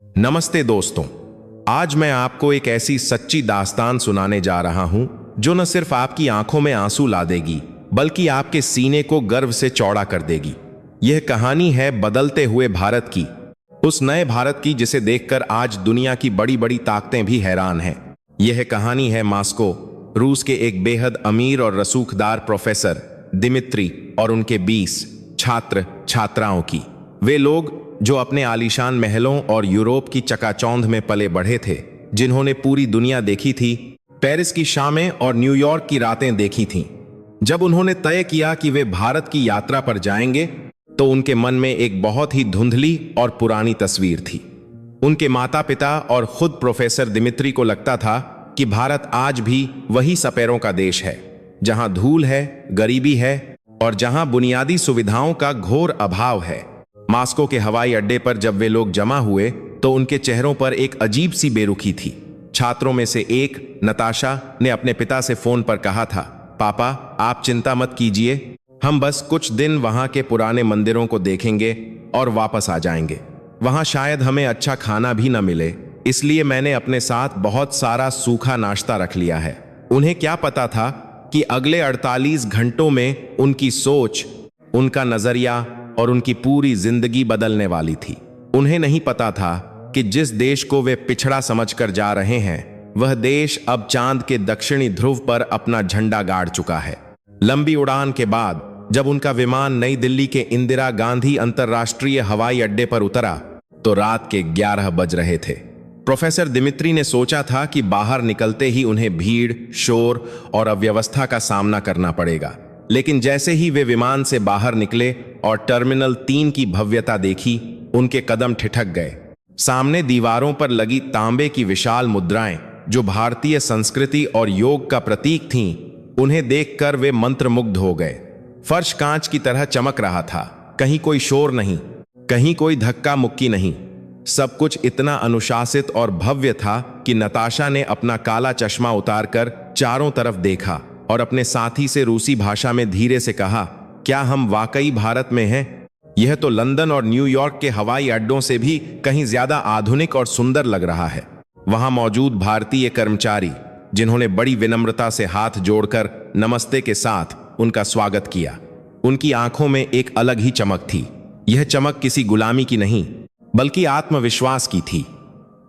नमस्ते दोस्तों। आज मैं आपको एक ऐसी सच्ची दास्तान सुनाने जा रहा हूं जो न सिर्फ आपकी आंखों में आंसू ला देगी बल्कि आपके सीने को गर्व से चौड़ा कर देगी। यह कहानी है बदलते हुए भारत की, उस नए भारत की जिसे देखकर आज दुनिया की बड़ी बड़ी ताकतें भी हैरान हैं। यह कहानी है मॉस्को, रूस के एक बेहद अमीर और रसूखदार प्रोफेसर दिमित्री और उनके 20 छात्र छात्राओं की। वे लोग जो अपने आलीशान महलों और यूरोप की चकाचौंध में पले बढ़े थे, जिन्होंने पूरी दुनिया देखी थी, पेरिस की शामें और न्यूयॉर्क की रातें देखी थीं। जब उन्होंने तय किया कि वे भारत की यात्रा पर जाएंगे तो उनके मन में एक बहुत ही धुंधली और पुरानी तस्वीर थी। उनके माता पिता और खुद प्रोफेसर दिमित्री को लगता था कि भारत आज भी वही सपेरों का देश है, जहां धूल है, गरीबी है और जहां बुनियादी सुविधाओं का घोर अभाव है। मॉस्को के हवाई अड्डे पर जब वे लोग जमा हुए तो उनके चेहरों पर एक अजीब सी बेरुखी थी। छात्रों में से एक नताशा ने अपने पिता से फोन पर कहा था, पापा आप चिंता मत कीजिए, हम बस कुछ दिन वहां के पुराने मंदिरों को देखेंगे और वापस आ जाएंगे। वहां शायद हमें अच्छा खाना भी न मिले, इसलिए मैंने अपने साथ बहुत सारा सूखा नाश्ता रख लिया है। उन्हें क्या पता था कि अगले 48 घंटों में उनकी सोच, उनका नजरिया और उनकी पूरी जिंदगी बदलने वाली थी। उन्हें नहीं पता था कि जिस देश को वे पिछड़ा समझकर जा रहे हैं, वह देश अब चांद के दक्षिणी ध्रुव पर अपना झंडा गाड़ चुका है। लंबी उड़ान के बाद जब उनका विमान नई दिल्ली के इंदिरा गांधी अंतर्राष्ट्रीय हवाई अड्डे पर उतरा तो रात के 11 बज रहे थे। प्रोफेसर दिमित्री ने सोचा था कि बाहर निकलते ही उन्हें भीड़, शोर और अव्यवस्था का सामना करना पड़ेगा, लेकिन जैसे ही वे विमान से बाहर निकले और टर्मिनल 3 की भव्यता देखी, उनके कदम ठिठक गए। सामने दीवारों पर लगी तांबे की विशाल मुद्राएं, जो भारतीय संस्कृति और योग का प्रतीक थीं, उन्हें देखकर वे मंत्रमुग्ध हो गए। फर्श कांच की तरह चमक रहा था, कहीं कोई शोर नहीं, कहीं कोई धक्का मुक्की नहीं। सब कुछ इतना अनुशासित और भव्य था कि नताशा ने अपना काला चश्मा उतारकर चारों तरफ देखा और अपने साथी से रूसी भाषा में धीरे से कहा, क्या हम वाकई भारत में हैं? यह तो लंदन और न्यूयॉर्क के हवाई अड्डों से भी कहीं ज्यादा आधुनिक और सुंदर लग रहा है। वहां मौजूद भारतीय कर्मचारी, जिन्होंने बड़ी विनम्रता से हाथ जोड़कर नमस्ते के साथ उनका स्वागत किया, उनकी आंखों में एक अलग ही चमक थी। यह चमक किसी गुलामी की नहीं बल्कि आत्मविश्वास की थी।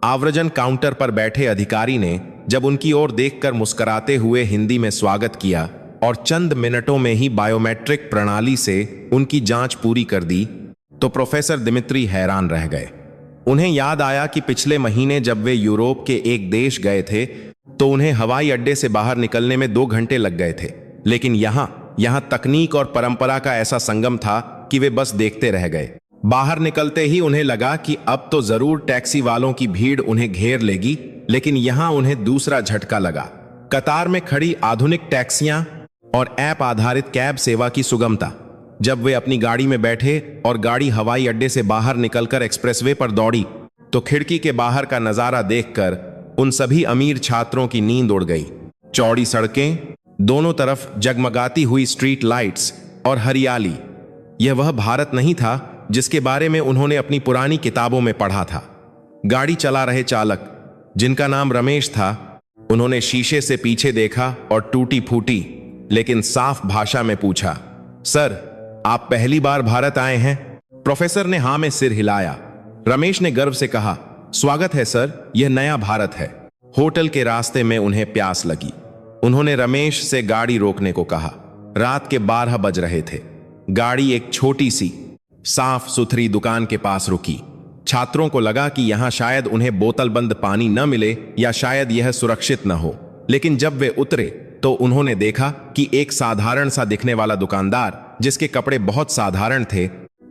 आव्रजन काउंटर पर बैठे अधिकारी ने जब उनकी ओर देखकर मुस्कुराते हुए हिंदी में स्वागत किया और चंद मिनटों में ही बायोमेट्रिक प्रणाली से उनकी जांच पूरी कर दी, तो प्रोफेसर दिमित्री हैरान रह गए। उन्हें याद आया कि पिछले महीने जब वे यूरोप के एक देश गए थे तो उन्हें हवाई अड्डे से बाहर निकलने में 2 घंटे लग गए थे, लेकिन यहाँ तकनीक और परंपरा का ऐसा संगम था कि वे बस देखते रह गए। बाहर निकलते ही उन्हें लगा कि अब तो जरूर टैक्सी वालों की भीड़ उन्हें घेर लेगी, लेकिन यहां उन्हें दूसरा झटका लगा। कतार में खड़ी आधुनिक टैक्सियां और ऐप आधारित कैब सेवा की सुगमता। जब वे अपनी गाड़ी में बैठे और गाड़ी हवाई अड्डे से बाहर निकलकर एक्सप्रेसवे पर दौड़ी तो खिड़की के बाहर का नजारा देखकर उन सभी अमीर छात्रों की नींद उड़ गई। चौड़ी सड़कें, दोनों तरफ जगमगाती हुई स्ट्रीट लाइट्स और हरियाली, यह वह भारत नहीं था जिसके बारे में उन्होंने अपनी पुरानी किताबों में पढ़ा था। गाड़ी चला रहे चालक, जिनका नाम रमेश था, उन्होंने शीशे से पीछे देखा और टूटी फूटी लेकिन साफ भाषा में पूछा, सर आप पहली बार भारत आए हैं? प्रोफेसर ने हां में सिर हिलाया। रमेश ने गर्व से कहा, स्वागत है सर, यह नया भारत है। होटल के रास्ते में उन्हें प्यास लगी। उन्होंने रमेश से गाड़ी रोकने को कहा। रात के 12 बज रहे थे। गाड़ी एक छोटी सी साफ सुथरी दुकान के पास रुकी। छात्रों को लगा कि यहां शायद उन्हें बोतल बंद पानी न मिले या शायद यह सुरक्षित न हो, लेकिन जब वे उतरे तो उन्होंने देखा कि एक साधारण सा दिखने वाला दुकानदार, जिसके कपड़े बहुत साधारण थे,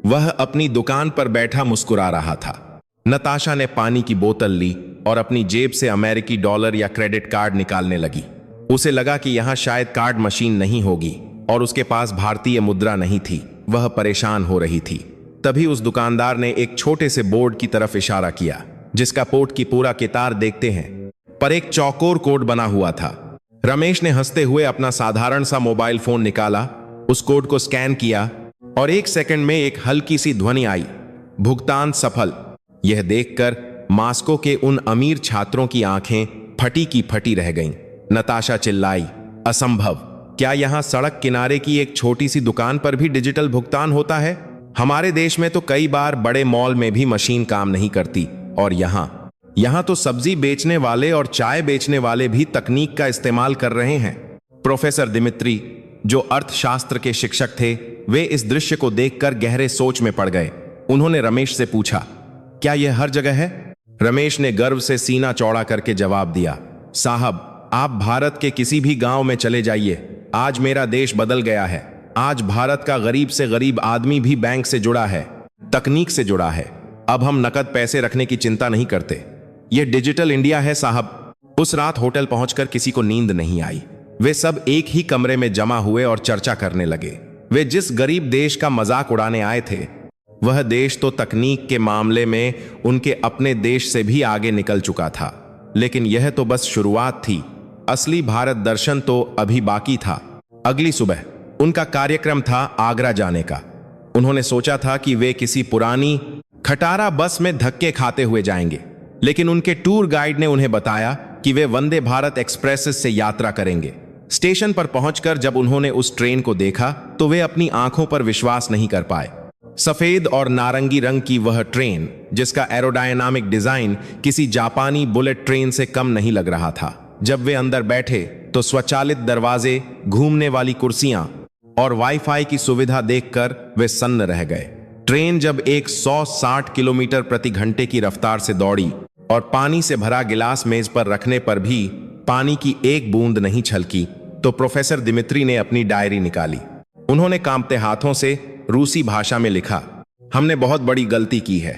वह अपनी दुकान पर बैठा मुस्कुरा रहा था। नताशा ने पानी की बोतल ली और अपनी जेब से अमेरिकी डॉलर या क्रेडिट कार्ड निकालने लगी। उसे लगा कि यहां शायद कार्ड मशीन नहीं होगी और उसके पास भारतीय मुद्रा नहीं थी। वह परेशान हो रही थी। तभी उस दुकानदार ने एक छोटे से बोर्ड की तरफ इशारा किया, जिसका पोर्ट की पूरा कितार देखते हैं पर एक चौकोर कोड बना हुआ था। रमेश ने हंसते हुए अपना साधारण सा मोबाइल फोन निकाला, उस कोड को स्कैन किया और 1 सेकंड में एक हल्की सी ध्वनि आई, भुगतान सफल। यह देखकर मास्को के उन अमीर छात्रों की आंखें फटी की फटी रह गईं। नताशा चिल्लाई, असंभव! क्या यहाँ सड़क किनारे की एक छोटी सी दुकान पर भी डिजिटल भुगतान होता है? हमारे देश में तो कई बार बड़े मॉल में भी मशीन काम नहीं करती, और यहाँ तो सब्जी बेचने वाले और चाय बेचने वाले भी तकनीक का इस्तेमाल कर रहे हैं। प्रोफेसर दिमित्री, जो अर्थशास्त्र के शिक्षक थे, वे इस दृश्य को देखकर गहरे सोच में पड़ गए। उन्होंने रमेश से पूछा, क्या यह हर जगह है? रमेश ने गर्व से सीना चौड़ा करके जवाब दिया, साहब, आप भारत के किसी भी गांव में चले जाइए। आज मेरा देश बदल गया है। आज भारत का गरीब से गरीब आदमी भी बैंक से जुड़ा है, तकनीक से जुड़ा है। अब हम नकद पैसे रखने की चिंता नहीं करते। यह डिजिटल इंडिया है साहब। उस रात होटल पहुंचकर किसी को नींद नहीं आई। वे सब एक ही कमरे में जमा हुए और चर्चा करने लगे। वे जिस गरीब देश का मजाक उड़ाने आए थे, वह देश तो तकनीक के मामले में उनके अपने देश से भी आगे निकल चुका था। लेकिन यह तो बस शुरुआत थी। असली भारत दर्शन तो अभी बाकी था। अगली सुबह उनका कार्यक्रम था आगरा जाने का। उन्होंने सोचा था कि वे किसी पुरानी खटारा बस में धक्के खाते हुए जाएंगे, लेकिन उनके टूर गाइड ने उन्हें बताया कि वे वंदे भारत एक्सप्रेस से यात्रा करेंगे। स्टेशन पर पहुंचकर जब उन्होंने उस ट्रेन को देखा तो वे अपनी आंखों पर विश्वास नहीं कर पाए। सफेद और नारंगी रंग की वह ट्रेन, जिसका एरोडायनामिक डिजाइन किसी जापानी बुलेट ट्रेन से कम नहीं लग रहा था। जब वे अंदर बैठे तो स्वचालित दरवाजे, घूमने वाली कुर्सियां और वाईफाई की सुविधा देखकर वे सन्न रह गए। ट्रेन जब 160 किलोमीटर प्रति घंटे की रफ्तार से दौड़ी और पानी से भरा गिलास मेज पर रखने पर भी पानी की एक बूंद नहीं छलकी, तो प्रोफेसर दिमित्री ने अपनी डायरी निकाली। उन्होंने कांपते हाथों से रूसी भाषा में लिखा, हमने बहुत बड़ी गलती की है।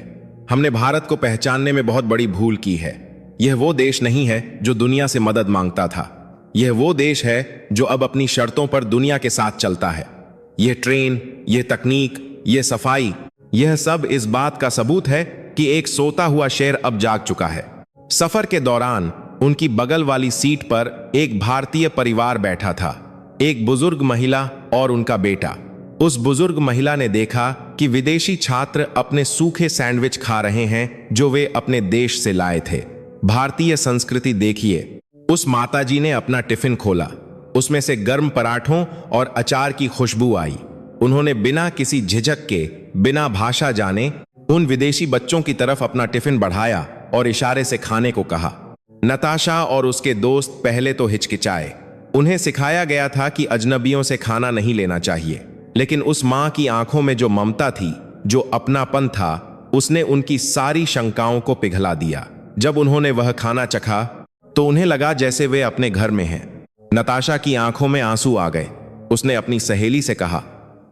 हमने भारत को पहचानने में बहुत बड़ी भूल की है। यह वो देश नहीं है जो दुनिया से मदद मांगता था। यह वो देश है जो अब अपनी शर्तों पर दुनिया के साथ चलता है। यह ट्रेन, यह तकनीक, यह सफाई, यह सब इस बात का सबूत है कि एक सोता हुआ शेर अब जाग चुका है। सफर के दौरान उनकी बगल वाली सीट पर एक भारतीय परिवार बैठा था, एक बुजुर्ग महिला और उनका बेटा। उस बुजुर्ग महिला ने देखा कि विदेशी छात्र अपने सूखे सैंडविच खा रहे हैं जो वे अपने देश से लाए थे। भारतीय संस्कृति देखिए। उस माताजी ने अपना टिफिन खोला। उसमें से गर्म पराठों और अचार की खुशबू आई। उन्होंने बिना किसी झिझक के, बिना भाषा जाने, उन विदेशी बच्चों की तरफ अपना टिफिन बढ़ाया और इशारे से खाने को कहा। नताशा और उसके दोस्त पहले तो हिचकिचाए। उन्हें सिखाया गया था कि अजनबियों से खाना नहीं लेना चाहिए, लेकिन उस मां की आंखों में जो ममता थी, जो अपनापन था, उसने उनकी सारी शंकाओं को पिघला दिया। जब उन्होंने वह खाना चखा तो उन्हें लगा जैसे वे अपने घर में हैं। नताशा की आंखों में आंसू आ गए। उसने अपनी सहेली से कहा,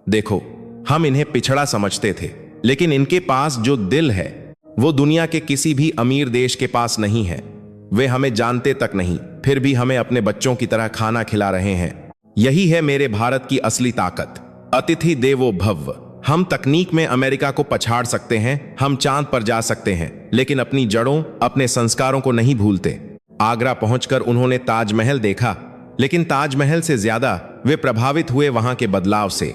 देखो, हम इन्हें पिछड़ा समझते थे, लेकिन इनके पास जो दिल है वो दुनिया के किसी भी अमीर देश के पास नहीं है। वे हमें जानते तक नहीं, फिर भी हमें अपने बच्चों की तरह खाना खिला रहे हैं। यही है मेरे भारत की असली ताकत। अतिथि देवो भव। हम तकनीक में अमेरिका को पछाड़ सकते हैं, हम चांद पर जा सकते हैं, लेकिन अपनी जड़ों, अपने संस्कारों को नहीं भूलते। आगरा पहुंचकर उन्होंने ताजमहल देखा, लेकिन ताजमहल से ज्यादा वे प्रभावित हुए वहां के बदलाव से।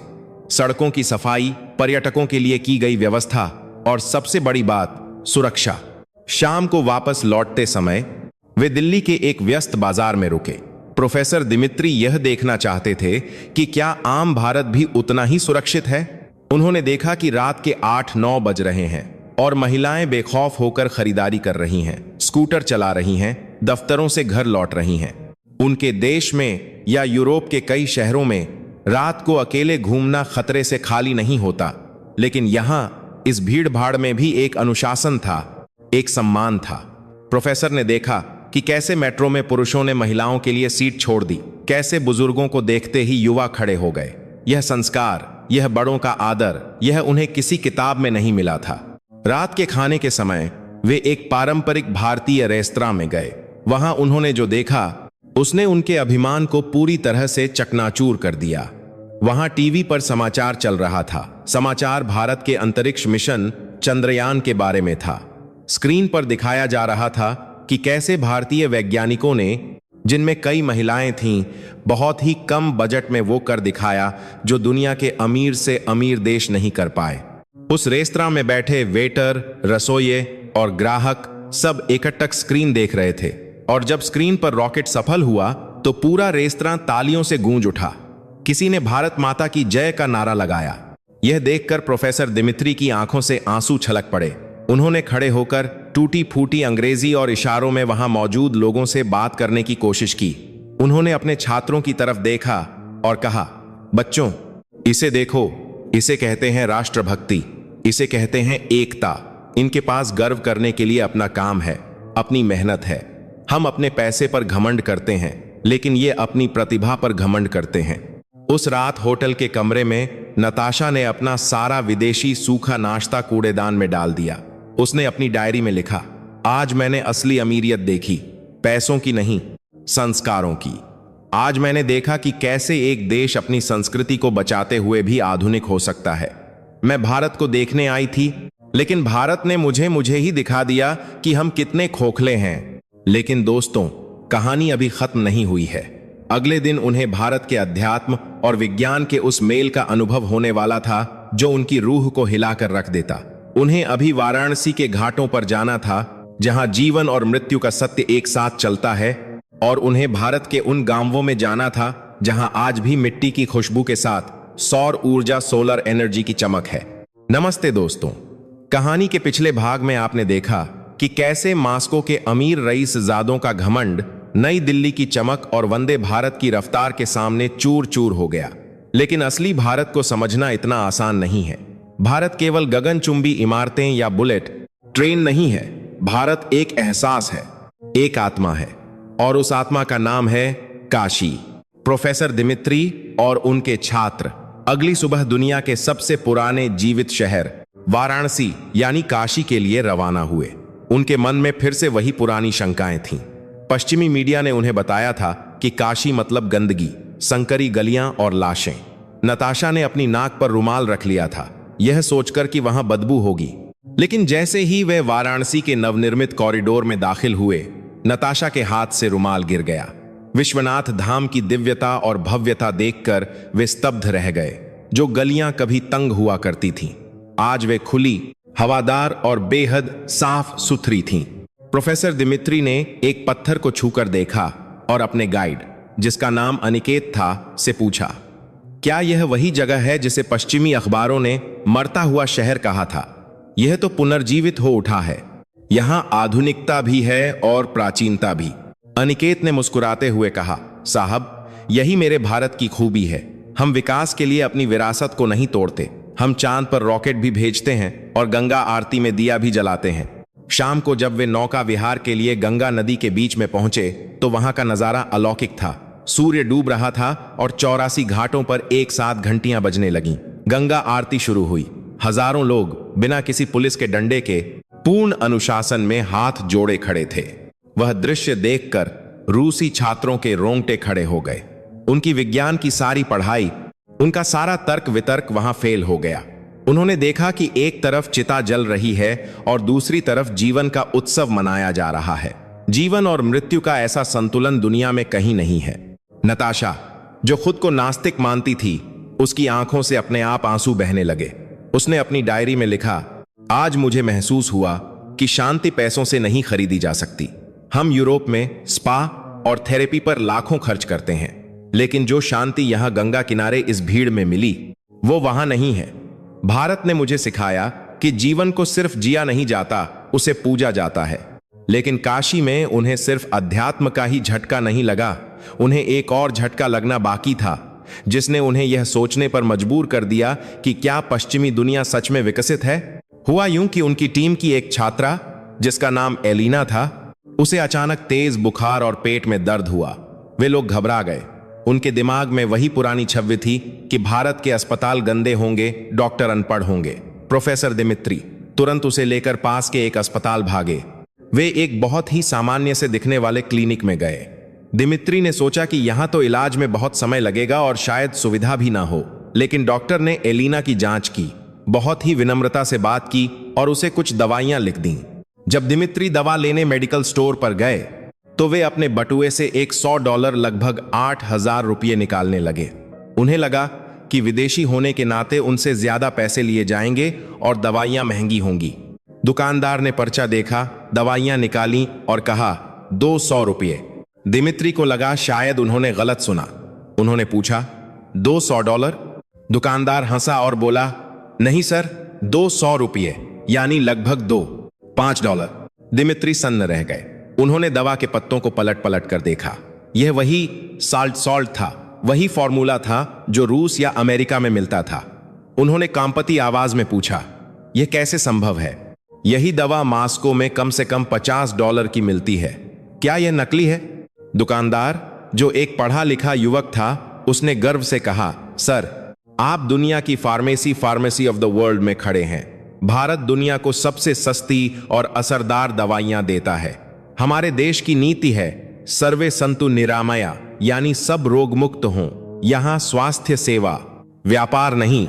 सड़कों की सफाई, पर्यटकों के लिए की गई व्यवस्था और सबसे बड़ी बात, सुरक्षा। शाम को वापस लौटते समय वे दिल्ली के एक व्यस्त बाजार में रुके। प्रोफेसर दिमित्री यह देखना चाहते थे कि क्या आम भारत भी उतना ही सुरक्षित है। उन्होंने देखा कि रात के 8-9 बज रहे हैं और महिलाएं बेखौफ होकर खरीदारी कर रही हैं, स्कूटर चला रही हैं, दफ्तरों से घर लौट रही हैं। उनके देश में या यूरोप के कई शहरों में रात को अकेले घूमना खतरे से खाली नहीं होता, लेकिन यहां इस भीड़ भाड़ में भी एक अनुशासन था, एक सम्मान था। प्रोफेसर ने देखा कि कैसे मेट्रो में पुरुषों ने महिलाओं के लिए सीट छोड़ दी, कैसे बुजुर्गों को देखते ही युवा खड़े हो गए। यह संस्कार, यह बड़ों का आदर, यह उन्हें किसी किताब में नहीं मिला था। रात के खाने के समय वे एक पारंपरिक भारतीय रेस्तरां में गए। वहां उन्होंने जो देखा उसने उनके अभिमान को पूरी तरह से चकनाचूर कर दिया। वहां टीवी पर समाचार चल रहा था। समाचार भारत के अंतरिक्ष मिशन चंद्रयान के बारे में था। स्क्रीन पर दिखाया जा रहा था कि कैसे भारतीय वैज्ञानिकों ने, जिनमें कई महिलाएं थीं, बहुत ही कम बजट में वो कर दिखाया जो दुनिया के अमीर से अमीर देश नहीं कर पाए। उस रेस्तरां में बैठे वेटर, रसोइये और ग्राहक सब एकटक स्क्रीन देख रहे थे और जब स्क्रीन पर रॉकेट सफल हुआ तो पूरा रेस्तरां तालियों से गूंज उठा। किसी ने भारत माता की जय का नारा लगाया। यह देखकर प्रोफेसर दिमित्री की आंखों से आंसू छलक पड़े। उन्होंने खड़े होकर टूटी फूटी अंग्रेजी और इशारों में वहां मौजूद लोगों से बात करने की कोशिश की। उन्होंने अपने छात्रों की तरफ देखा और कहा, बच्चों, इसे देखो, इसे कहते हैं राष्ट्रभक्ति, इसे कहते हैं एकता। इनके पास गर्व करने के लिए अपना काम है, अपनी मेहनत है। हम अपने पैसे पर घमंड करते हैं, लेकिन ये अपनी प्रतिभा पर घमंड करते हैं। उस रात होटल के कमरे में नताशा ने अपना सारा विदेशी सूखा नाश्ता कूड़ेदान में डाल दिया। उसने अपनी डायरी में लिखा, आज मैंने असली अमीरियत देखी, पैसों की नहीं, संस्कारों की। आज मैंने देखा कि कैसे एक देश अपनी संस्कृति को बचाते हुए भी आधुनिक हो सकता है। मैं भारत को देखने आई थी, लेकिन भारत ने मुझे ही दिखा दिया कि हम कितने खोखले हैं। लेकिन दोस्तों, कहानी अभी खत्म नहीं हुई है। अगले दिन उन्हें भारत के अध्यात्म और विज्ञान के उस मेल का अनुभव होने वाला था जो उनकी रूह को हिलाकर रख देता। उन्हें अभी वाराणसी के घाटों पर जाना था, जहां जीवन और मृत्यु का सत्य एक साथ चलता है, और उन्हें भारत के उन गांवों में जाना था जहां आज भी मिट्टी की खुशबू के साथ सौर ऊर्जा, सोलर एनर्जी की चमक है। नमस्ते दोस्तों, कहानी के पिछले भाग में आपने देखा कि कैसे मास्को के अमीर रईस ज़ादों का घमंड नई दिल्ली की चमक और वंदे भारत की रफ्तार के सामने चूर चूर हो गया। लेकिन असली भारत को समझना इतना आसान नहीं है। भारत केवल गगनचुंबी इमारतें या बुलेट ट्रेन नहीं है। भारत एक एहसास है, एक आत्मा है, और उस आत्मा का नाम है काशी। प्रोफेसर दिमित्री और उनके छात्र अगली सुबह दुनिया के सबसे पुराने जीवित शहर वाराणसी यानी काशी के लिए रवाना हुए। उनके मन में फिर से वही पुरानी शंकाएं थीं। पश्चिमी मीडिया ने उन्हें बताया था कि काशी मतलब गंदगी, संकरी गलियां और लाशें। नताशा ने अपनी नाक पर रुमाल रख लिया था, यह सोचकर कि वहां बदबू होगी। लेकिन जैसे ही वे वाराणसी के नवनिर्मित कॉरिडोर में दाखिल हुए, नताशा के हाथ से रुमाल गिर गया। विश्वनाथ धाम की दिव्यता और भव्यता देखकर वे स्तब्ध रह गए। जो गलियां कभी तंग हुआ करती थीं, आज वे खुली, हवादार और बेहद साफ सुथरी थीं। प्रोफेसर दिमित्री ने एक पत्थर को छूकर देखा और अपने गाइड, जिसका नाम अनिकेत था, से पूछा, क्या यह वही जगह है जिसे पश्चिमी अखबारों ने मरता हुआ शहर कहा था? यह तो पुनर्जीवित हो उठा है। यहां आधुनिकता भी है और प्राचीनता भी। अनिकेत ने मुस्कुराते हुए कहा, साहब, यही मेरे भारत की खूबी है। हम विकास के लिए अपनी विरासत को नहीं तोड़ते। हम चांद पर रॉकेट भी भेजते हैं और गंगा आरती में दिया भी जलाते हैं। शाम को जब वे नौका विहार के लिए गंगा नदी के बीच में पहुंचे तो वहां का नजारा अलौकिक था। सूर्य डूब रहा था और 84 घाटों पर एक साथ घंटियां बजने लगीं। गंगा आरती शुरू हुई। हजारों लोग बिना किसी पुलिस के डंडे के पूर्ण अनुशासन में हाथ जोड़े खड़े थे। वह दृश्य देखकर रूसी छात्रों के रोंगटे खड़े हो गए। उनकी विज्ञान की सारी पढ़ाई, उनका सारा तर्क वितर्क वहां फेल हो गया। उन्होंने देखा कि एक तरफ चिता जल रही है और दूसरी तरफ जीवन का उत्सव मनाया जा रहा है। जीवन और मृत्यु का ऐसा संतुलन दुनिया में कहीं नहीं है। नताशा, जो खुद को नास्तिक मानती थी, उसकी आंखों से अपने आप आंसू बहने लगे। उसने अपनी डायरी में लिखा, आज मुझे महसूस हुआ कि शांति पैसों से नहीं खरीदी जा सकती। हम यूरोप में स्पा और थेरेपी पर लाखों खर्च करते हैं, लेकिन जो शांति यहां गंगा किनारे इस भीड़ में मिली, वो वहां नहीं है। भारत ने मुझे सिखाया कि जीवन को सिर्फ जिया नहीं जाता, उसे पूजा जाता है। लेकिन काशी में उन्हें सिर्फ अध्यात्म का ही झटका नहीं लगा, उन्हें एक और झटका लगना बाकी था, जिसने उन्हें यह सोचने पर मजबूर कर दिया कि क्या पश्चिमी दुनिया सच में विकसित है। हुआ यूं कि उनकी टीम की एक छात्रा, जिसका नाम एलिना था, उसे अचानक तेज बुखार और पेट में दर्द हुआ। वे लोग घबरा गए। उनके दिमाग में वही पुरानी छवि थी कि भारत के अस्पताल गंदे होंगे, डॉक्टर अनपढ़ होंगे। प्रोफेसर दिमित्री तुरंत उसे लेकर पास के एक अस्पताल भागे। वे एक बहुत ही सामान्य से दिखने वाले क्लिनिक में गए। दिमित्री ने सोचा कि यहां तो इलाज में बहुत समय लगेगा और शायद सुविधा भी ना हो, लेकिन डॉक्टर ने एलिना की जांच की, बहुत ही विनम्रता से बात की और उसे कुछ दवाइयां लिख दी। जब दिमित्री दवा लेने मेडिकल स्टोर पर गए तो वे अपने बटुए से $100 लगभग 8,000 रुपये निकालने लगे। उन्हें लगा कि विदेशी होने के नाते उनसे ज्यादा पैसे लिए जाएंगे और दवाइयां महंगी होंगी। दुकानदार ने पर्चा देखा दवाइयां निकाली और कहा 200 रुपये। दिमित्री को लगा शायद उन्होंने गलत सुना। उन्होंने पूछा $200? दुकानदार हंसा और बोला, नहीं सर, 200 रुपये, यानी लगभग $5। दिमित्री सन्न रह गए। उन्होंने दवा के पत्तों को पलट पलट कर देखा। यह वही सॉल्ट था, वही फॉर्मूला था जो रूस या अमेरिका में मिलता था। उन्होंने कांपती आवाज में पूछा, यह कैसे संभव है? यही दवा मास्को में कम से कम $50 की मिलती है। क्या यह नकली है? दुकानदार, जो एक पढ़ा लिखा युवक था, उसने गर्व से कहा, सर, आप दुनिया की फार्मेसी ऑफ द वर्ल्ड में खड़े हैं। भारत दुनिया को सबसे सस्ती और असरदार दवाइयां देता है। हमारे देश की नीति है सर्वे संतु निरामया, यानी सब रोग मुक्त हों। यहां स्वास्थ्य सेवा व्यापार नहीं,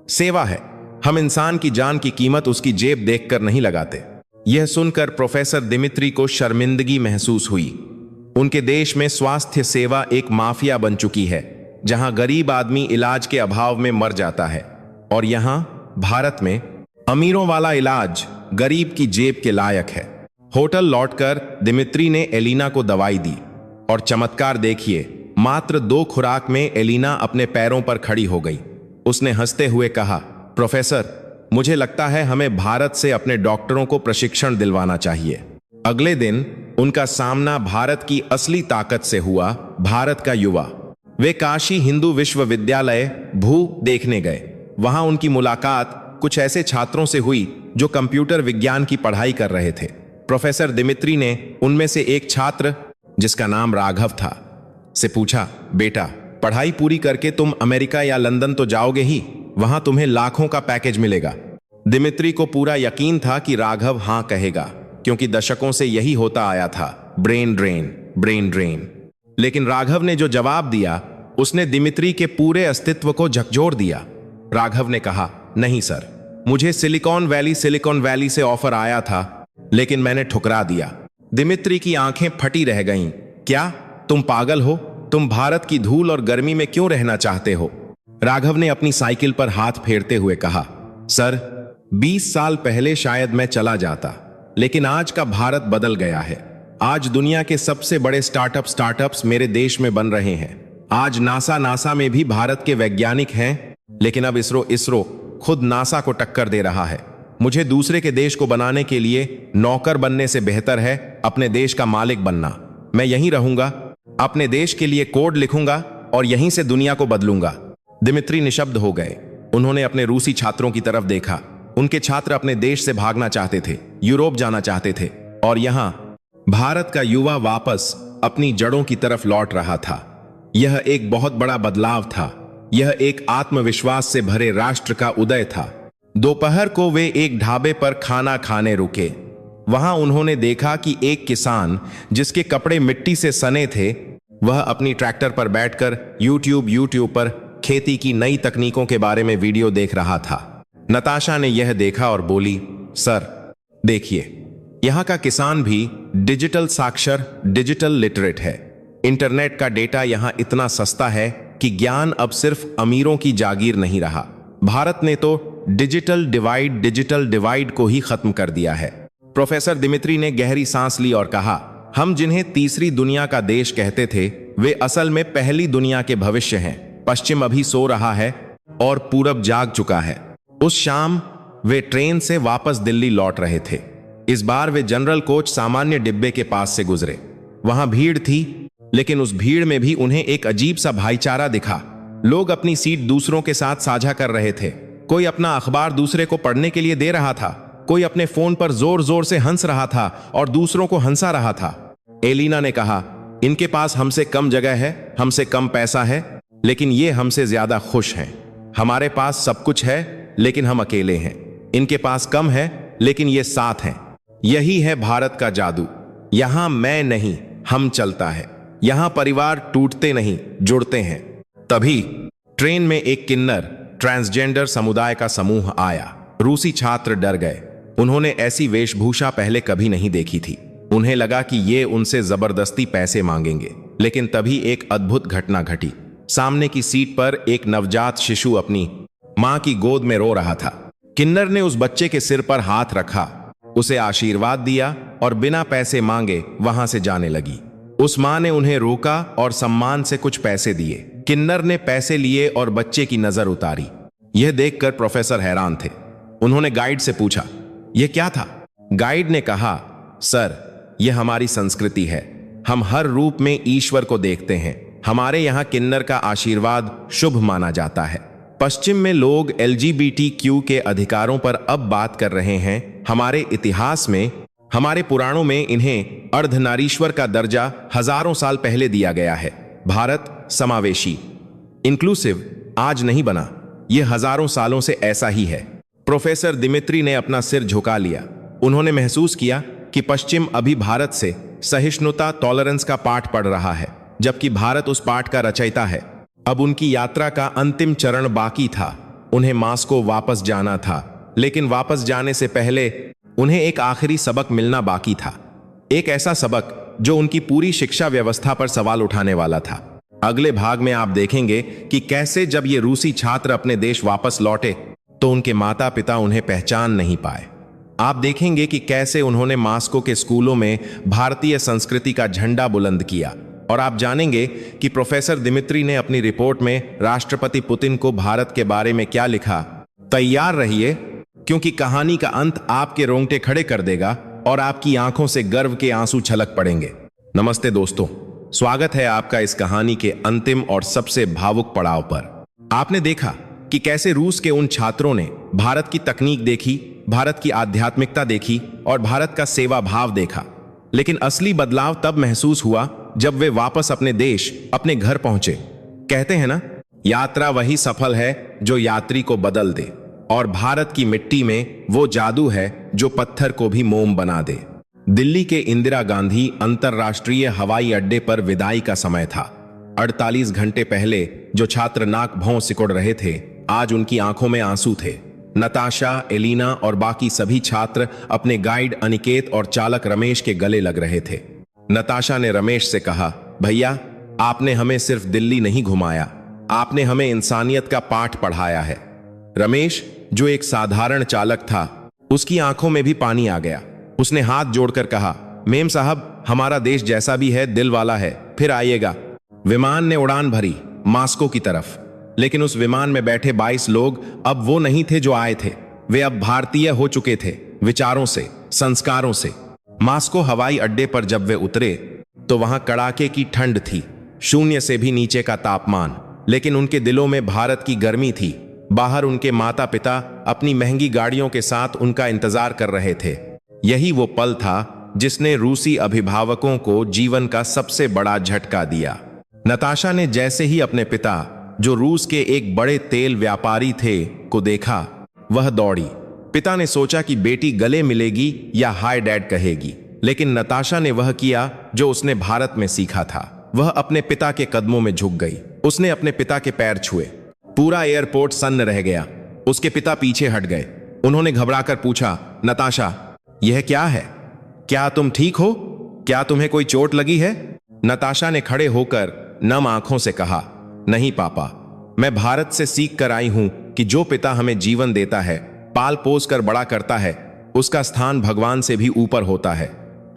सेवा है। हम इंसान की जान की कीमत उसकी जेब देखकर नहीं लगाते। यह सुनकर प्रोफेसर दिमित्री को शर्मिंदगी महसूस हुई। उनके देश में स्वास्थ्य सेवा एक माफिया बन चुकी है, जहां गरीब आदमी इलाज के अभाव में मर जाता है, और यहां भारत में अमीरों वाला इलाज गरीब की जेब के लायक है। होटल लौटकर दिमित्री ने एलिना को दवाई दी, और चमत्कार देखिए, मात्र 2 खुराक में एलिना अपने पैरों पर खड़ी हो गई। उसने हंसते हुए कहा, प्रोफेसर, मुझे लगता है हमें भारत से अपने डॉक्टरों को प्रशिक्षण दिलवाना चाहिए। अगले दिन उनका सामना भारत की असली ताकत से हुआ, भारत का युवा। वे काशी हिंदू विश्वविद्यालय भू देखने गए। वहां उनकी मुलाकात कुछ ऐसे छात्रों से हुई जो कंप्यूटर विज्ञान की पढ़ाई कर रहे थे। प्रोफेसर दिमित्री ने उनमें से एक छात्र, जिसका नाम राघव था, से पूछा, बेटा, पढ़ाई पूरी करके तुम अमेरिका या लंदन तो जाओगे ही, वहां तुम्हें लाखों का पैकेज मिलेगा। दिमित्री को पूरा यकीन था कि राघव हां कहेगा, क्योंकि दशकों से यही होता आया था, ब्रेन ड्रेन। लेकिन राघव ने जो जवाब दिया, उसने दिमित्री के पूरे अस्तित्व को झकझोर दिया। राघव ने कहा, नहीं सर, मुझे सिलिकॉन वैली से ऑफर आया था, लेकिन मैंने ठुकरा दिया। दिमित्री की आंखें फटी रह गईं। क्या तुम पागल हो? तुम भारत की धूल और गर्मी में क्यों रहना चाहते हो? राघव ने अपनी साइकिल पर हाथ फेरते हुए कहा, सर, 20 साल पहले शायद मैं चला जाता, लेकिन आज का भारत बदल गया है। आज दुनिया के सबसे बड़े स्टार्टअप्स मेरे देश में बन रहे हैं। आज नासा में भी भारत के वैज्ञानिक हैं, लेकिन अब इसरो खुद नासा को टक्कर दे रहा है। मुझे दूसरे के देश को बनाने के लिए नौकर बनने से बेहतर है अपने देश का मालिक बनना। मैं यहीं रहूंगा, अपने देश के लिए कोड लिखूंगा और यहीं से दुनिया को बदलूंगा। दिमित्री निशब्द हो गए। उन्होंने अपने रूसी छात्रों की तरफ देखा। उनके छात्र अपने देश से भागना चाहते थे, यूरोप जाना चाहते थे, और यहां भारत का युवा वापस अपनी जड़ों की तरफ लौट रहा था। यह एक बहुत बड़ा बदलाव था। यह एक आत्मविश्वास से भरे राष्ट्र का उदय था। दोपहर को वे एक ढाबे पर खाना खाने रुके। वहां उन्होंने देखा कि एक किसान, जिसके कपड़े मिट्टी से सने थे, वह अपनी ट्रैक्टर पर बैठकर यूट्यूब पर खेती की नई तकनीकों के बारे में वीडियो देख रहा था। नताशा ने यह देखा और बोली, सर, देखिए, यहां का किसान भी डिजिटल साक्षर, डिजिटल लिटरेट है। इंटरनेट का डेटा यहां इतना सस्ता है कि ज्ञान अब सिर्फ अमीरों की जागीर नहीं रहा। भारत ने तो डिजिटल डिवाइड को ही खत्म कर दिया है। प्रोफेसर दिमित्री ने गहरी सांस ली और कहा, हम जिन्हें तीसरी दुनिया का देश कहते थे, वे असल में पहली दुनिया के भविष्य हैं। पश्चिम अभी सो रहा है और पूरब जाग चुका है। उस शाम वे ट्रेन से वापस दिल्ली लौट रहे थे। इस बार वे जनरल कोच सामान्य डिब्बे के पास से गुजरे। वहां भीड़ थी, लेकिन उस भीड़ में भी उन्हें एक अजीब सा भाईचारा दिखा। लोग अपनी सीट दूसरों के साथ साझा कर रहे थे। कोई अपना अखबार दूसरे को पढ़ने के लिए दे रहा था, कोई अपने फोन पर जोर जोर से हंस रहा था और दूसरों को हंसा रहा था। एलिना ने कहा, इनके पास हमसे कम जगह है, हमसे कम पैसा है, लेकिन ये हमसे ज्यादा खुश हैं। हमारे पास सब कुछ है, लेकिन हम अकेले हैं। इनके पास कम है, लेकिन ये साथ हैं। यही है भारत का जादू। यहां मैं नहीं, हम चलता है। यहां परिवार टूटते नहीं, जुड़ते हैं। तभी ट्रेन में एक किन्नर, ट्रांसजेंडर समुदाय का समूह आया। रूसी छात्र डर गए। उन्होंने ऐसी वेशभूषा पहले कभी नहीं देखी थी। उन्हें लगा कि ये उनसे जबरदस्ती पैसे मांगेंगे। लेकिन तभी एक अद्भुत घटना घटी। सामने की सीट पर एक नवजात शिशु अपनी मां की गोद में रो रहा था। किन्नर ने उस बच्चे के सिर पर हाथ रखा उसे आशीर्वाद दिया और बिना पैसे मांगे वहां से जाने लगी। उस मां ने उन्हें रोका और सम्मान से कुछ पैसे दिए। किन्नर ने पैसे लिए और बच्चे की नजर उतारी। यह देखकर प्रोफेसर हैरान थे। उन्होंने गाइड से पूछा, यह क्या था? गाइड ने कहा, सर, यह हमारी संस्कृति है। हम हर रूप में ईश्वर को देखते हैं। हमारे यहाँ किन्नर का आशीर्वाद शुभ माना जाता है। पश्चिम में लोग LGBTQ के अधिकारों पर अब बात कर रहे हैं। हमारे इतिहास में, हमारे पुराणों में इन्हें अर्धनारीश्वर का दर्जा हजारों साल पहले दिया गया है। भारत समावेशी, इंक्लूसिव आज नहीं बना, यह हजारों सालों से ऐसा ही है। प्रोफेसर दिमित्री ने अपना सिर झुका लिया। उन्होंने महसूस किया कि पश्चिम अभी भारत से सहिष्णुता, टॉलरेंस का पाठ पढ़ रहा है, जबकि भारत उस पाठ का रचयिता है। अब उनकी यात्रा का अंतिम चरण बाकी था। उन्हें मास्को वापस जाना था, लेकिन वापस जाने से पहले उन्हें एक आखिरी सबक मिलना बाकी था। एक ऐसा सबक जो उनकी पूरी शिक्षा व्यवस्था पर सवाल उठाने वाला था। अगले भाग में आप देखेंगे कि कैसे जब ये रूसी छात्र अपने देश वापस लौटे तो उनके माता पिता उन्हें पहचान नहीं पाए। आप देखेंगे कि कैसे उन्होंने मास्को के स्कूलों में भारतीय संस्कृति का झंडा बुलंद किया। और आप जानेंगे कि प्रोफेसर दिमित्री ने अपनी रिपोर्ट में राष्ट्रपति पुतिन को भारत के बारे में क्या लिखा। तैयार रहिए, क्योंकि कहानी का अंत आपके रोंगटे खड़े कर देगा और आपकी आंखों से गर्व के आंसू छलक पड़ेंगे। नमस्ते दोस्तों, स्वागत है आपका इस कहानी के अंतिम और सबसे भावुक पड़ाव पर। आपने देखा कि कैसे रूस के उन छात्रों ने भारत की तकनीक देखी, भारत की आध्यात्मिकता देखी और भारत का सेवा भाव देखा। लेकिन असली बदलाव तब महसूस हुआ जब वे वापस अपने देश, अपने घर पहुंचे। कहते हैं ना, यात्रा वही सफल है जो यात्री को बदल दे। और भारत की मिट्टी में वो जादू है जो पत्थर को भी मोम बना दे। दिल्ली के इंदिरा गांधी अंतरराष्ट्रीय हवाई अड्डे पर विदाई का समय था। 48 घंटे पहले जो छात्र नाक भौं सिकुड़ रहे थे, आज उनकी आंखों में आंसू थे। नताशा, एलिना और बाकी सभी छात्र अपने गाइड अनिकेत और चालक रमेश के गले लग रहे थे। नताशा ने रमेश से कहा, भैया, आपने हमें सिर्फ दिल्ली नहीं घुमाया, आपने हमें इंसानियत का पाठ पढ़ाया है। रमेश, जो एक साधारण चालक था, उसकी आंखों में भी पानी आ गया। उसने हाथ जोड़कर कहा, मेम साहब, हमारा देश जैसा भी है दिल वाला है, फिर आइएगा। विमान ने उड़ान भरी मास्को की तरफ, लेकिन उस विमान में बैठे 22 लोग अब वो नहीं थे जो आए थे। वे अब भारतीय हो चुके थे, विचारों से, संस्कारों से। मास्को हवाई अड्डे पर जब वे उतरे तो वहां कड़ाके की ठंड थी, 0 से भी नीचे का तापमान, लेकिन उनके दिलों में भारत की गर्मी थी। बाहर उनके माता पिता अपनी महंगी गाड़ियों के साथ उनका इंतजार कर रहे थे। यही वो पल था जिसने रूसी अभिभावकों को जीवन का सबसे बड़ा झटका दिया। नताशा ने जैसे ही अपने पिता, जो रूस के एक बड़े तेल व्यापारी थे, को देखा, वह दौड़ी। पिता ने सोचा कि बेटी गले मिलेगी या हाय डैड कहेगी, लेकिन नताशा ने वह किया जो उसने भारत में सीखा था। वह अपने पिता के कदमों में झुक गई। उसने अपने पिता के पैर छुए। पूरा एयरपोर्ट सन्न रह गया। उसके पिता पीछे हट गए। उन्होंने घबराकर पूछा, नताशा, यह क्या है? क्या तुम ठीक हो? क्या तुम्हें कोई चोट लगी है? नताशा ने खड़े होकर नम आंखों से कहा, नहीं पापा, मैं भारत से सीख कर आई हूं कि जो पिता हमें जीवन देता है, पाल पोस कर बड़ा करता है, उसका स्थान भगवान से भी ऊपर होता है।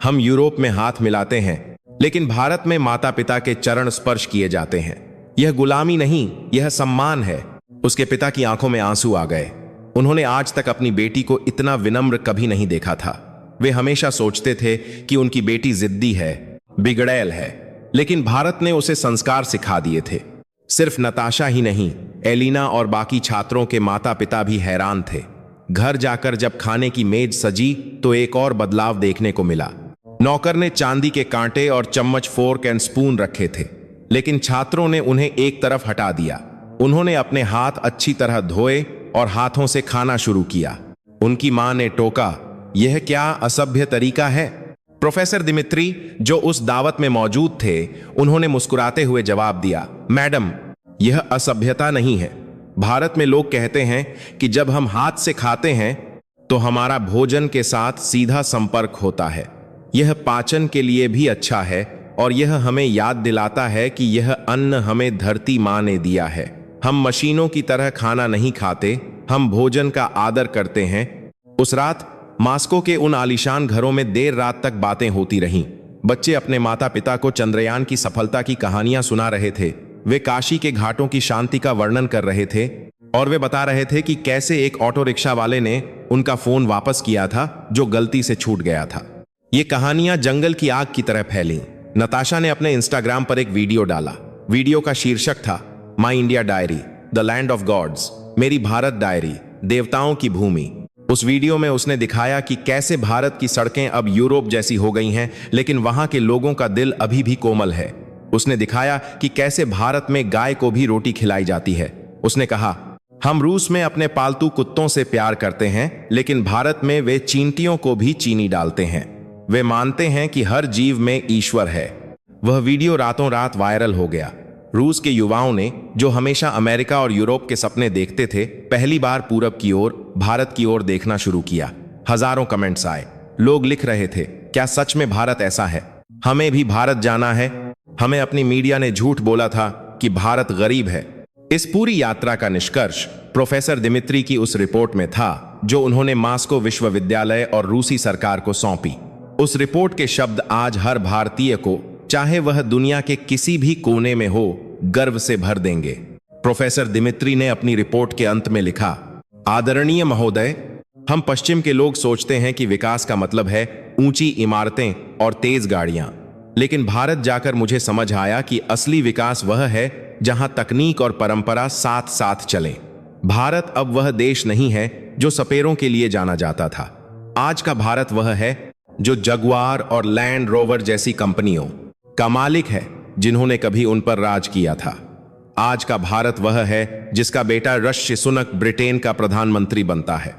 हम यूरोप में हाथ मिलाते हैं, लेकिन भारत में माता पिता के चरण स्पर्श किए जाते हैं। यह गुलामी नहीं, यह सम्मान है। उसके पिता की आंखों में आंसू आ गए। उन्होंने आज तक अपनी बेटी को इतना विनम्र कभी नहीं देखा था। वे हमेशा सोचते थे कि उनकी बेटी जिद्दी है, बिगड़ैल है, लेकिन भारत ने उसे संस्कार सिखा दिए थे। सिर्फ नताशा ही नहीं, एलिना और बाकी छात्रों के माता पिता भी हैरान थे। घर जाकर जब खाने की मेज सजी तो एक और बदलाव देखने को मिला। नौकर ने चांदी के कांटे और चम्मच, फोर्क एंड स्पून रखे थे, लेकिन छात्रों ने उन्हें एक तरफ हटा दिया। उन्होंने अपने हाथ अच्छी तरह धोए और हाथों से खाना शुरू किया। उनकी मां ने टोका, यह क्या असभ्य तरीका है? प्रोफेसर दिमित्री, जो उस दावत में मौजूद थे, उन्होंने मुस्कुराते हुए जवाब दिया, मैडम, यह असभ्यता नहीं है। भारत में लोग कहते हैं कि जब हम हाथ से खाते हैं तो हमारा भोजन के साथ सीधा संपर्क होता है। यह पाचन के लिए भी अच्छा है और यह हमें याद दिलाता है कि यह अन्न हमें धरती मां ने दिया है। हम मशीनों की तरह खाना नहीं खाते, हम भोजन का आदर करते हैं। उस रात मास्को के उन आलीशान घरों में देर रात तक बातें होती रहीं। बच्चे अपने माता पिता को चंद्रयान की सफलता की कहानियां सुना रहे थे। वे काशी के घाटों की शांति का वर्णन कर रहे थे और वे बता रहे थे कि कैसे एक ऑटो रिक्शा वाले ने उनका फोन वापस किया था जो गलती से छूट गया था। ये कहानियां जंगल की आग की तरह फैली। नताशा ने अपने इंस्टाग्राम पर एक वीडियो डाला। वीडियो का शीर्षक था my India diary, the land of gods, मेरी भारत डायरी, देवताओं की भूमि। उस वीडियो में उसने दिखाया कि कैसे भारत की सड़कें अब यूरोप जैसी हो गई हैं, लेकिन वहां के लोगों का दिल अभी भी कोमल है। उसने दिखाया कि कैसे भारत में गाय को भी रोटी खिलाई जाती है। उसने कहा, हम रूस में अपने पालतू कुत्तों से प्यार करते हैं, लेकिन भारत में वे चींटियों को भी चीनी डालते हैं। वे मानते हैं कि हर जीव में ईश्वर है। वह वीडियो रातों रात वायरल हो गया। रूस के युवाओं ने, जो हमेशा अमेरिका और यूरोप के सपने देखते थे, पहली बार पूरब की ओर, भारत की ओर देखना शुरू किया। हजारों कमेंट्स आए। लोग लिख रहे थे, क्या सच में भारत ऐसा है? हमें भी भारत जाना है। हमें अपनी मीडिया ने झूठ बोला था कि भारत गरीब है। इस पूरी यात्रा का निष्कर्ष प्रोफेसर दिमित्री की उस रिपोर्ट में था जो उन्होंने मास्को विश्वविद्यालय और रूसी सरकार को सौंपी। उस रिपोर्ट के शब्द आज हर भारतीय को, चाहे वह दुनिया के किसी भी कोने में हो, गर्व से भर देंगे। प्रोफेसर दिमित्री ने अपनी रिपोर्ट के अंत में लिखा, आदरणीय महोदय, हम पश्चिम के लोग सोचते हैं कि विकास का मतलब है ऊंची इमारतें और तेज गाड़ियां, लेकिन भारत जाकर मुझे समझ आया कि असली विकास वह है जहां तकनीक और परंपरा साथ साथ चलें। भारत अब वह देश नहीं है जो सपेरों के लिए जाना जाता था। आज का भारत वह है जो जगुआर और लैंड रोवर जैसी कंपनियों का मालिक है, जिन्होंने कभी उन पर राज किया था। आज का भारत वह है जिसका बेटा ऋषि सुनक ब्रिटेन का प्रधानमंत्री बनता है।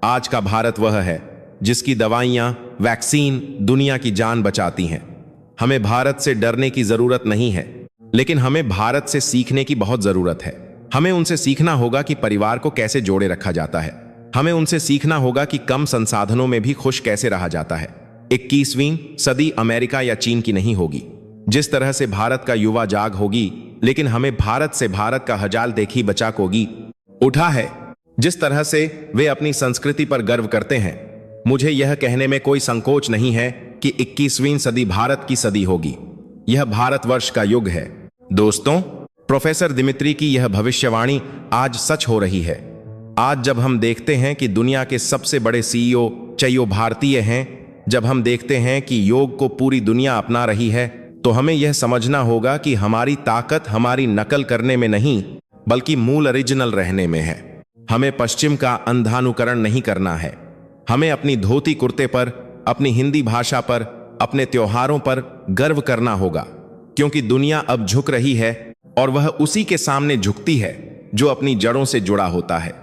आज का भारत वह है जिसकी दवाइयां, वैक्सीन दुनिया की जान बचाती हैं। हमें भारत से डरने की जरूरत नहीं है, लेकिन हमें भारत से सीखने की बहुत जरूरत है। हमें उनसे सीखना होगा कि परिवार को कैसे जोड़े रखा जाता है। हमें उनसे सीखना होगा कि कम संसाधनों में भी खुश कैसे रहा जाता है। 21वीं सदी अमेरिका या चीन की नहीं होगी। जिस तरह से भारत का युवा जाग होगी, लेकिन हमें भारत से भारत का हजाल देखी बचा कोगी उठा है। जिस तरह से वे अपनी संस्कृति पर गर्व करते हैं, मुझे यह कहने में कोई संकोच नहीं है कि 21वीं सदी भारत की सदी होगी। यह भारतवर्ष का युग है। दोस्तों, प्रोफेसर दिमित्री की यह भविष्यवाणी आज सच हो रही है। आज जब हम देखते हैं कि दुनिया के सबसे बड़े सीईओ चयो भारतीय हैं, जब हम देखते हैं कि योग को पूरी दुनिया अपना रही है, तो हमें यह समझना होगा कि हमारी ताकत हमारी नकल करने में नहीं, बल्कि मूल ओरिजिनल रहने में है। हमें पश्चिम का अंधानुकरण नहीं करना है। हमें अपनी धोती कुर्ते पर, अपनी हिंदी भाषा पर, अपने त्योहारों पर गर्व करना होगा, क्योंकि दुनिया अब झुक रही है और वह उसी के सामने झुकती है जो अपनी जड़ों से जुड़ा होता है।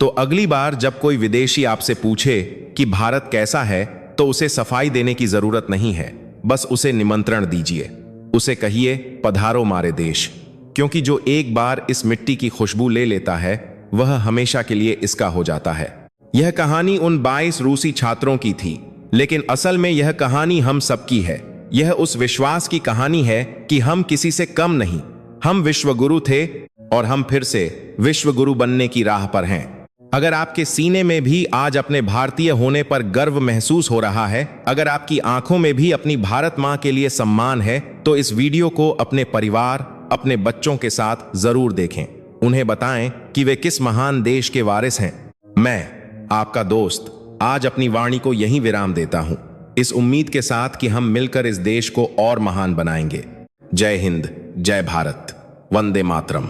तो अगली बार जब कोई विदेशी आपसे पूछे कि भारत कैसा है, तो उसे सफाई देने की जरूरत नहीं है, बस उसे निमंत्रण दीजिए। उसे कहिए, पधारो मारे देश, क्योंकि जो एक बार इस मिट्टी की खुशबू ले लेता है, वह हमेशा के लिए इसका हो जाता है। यह कहानी उन 22 रूसी छात्रों की थी, लेकिन असल में यह कहानी हम सबकी है। यह उस विश्वास की कहानी है कि हम किसी से कम नहीं। हम विश्वगुरु थे और हम फिर से विश्वगुरु बनने की राह पर हैं। अगर आपके सीने में भी आज अपने भारतीय होने पर गर्व महसूस हो रहा है, अगर आपकी आंखों में भी अपनी भारत मां के लिए सम्मान है, तो इस वीडियो को अपने परिवार, अपने बच्चों के साथ जरूर देखें। उन्हें बताएं कि वे किस महान देश के वारिस हैं। मैं, आपका दोस्त, आज अपनी वाणी को यहीं विराम देता हूं, इस उम्मीद के साथ कि हम मिलकर इस देश को और महान बनाएंगे। जय हिंद, जय भारत, वंदे मातरम।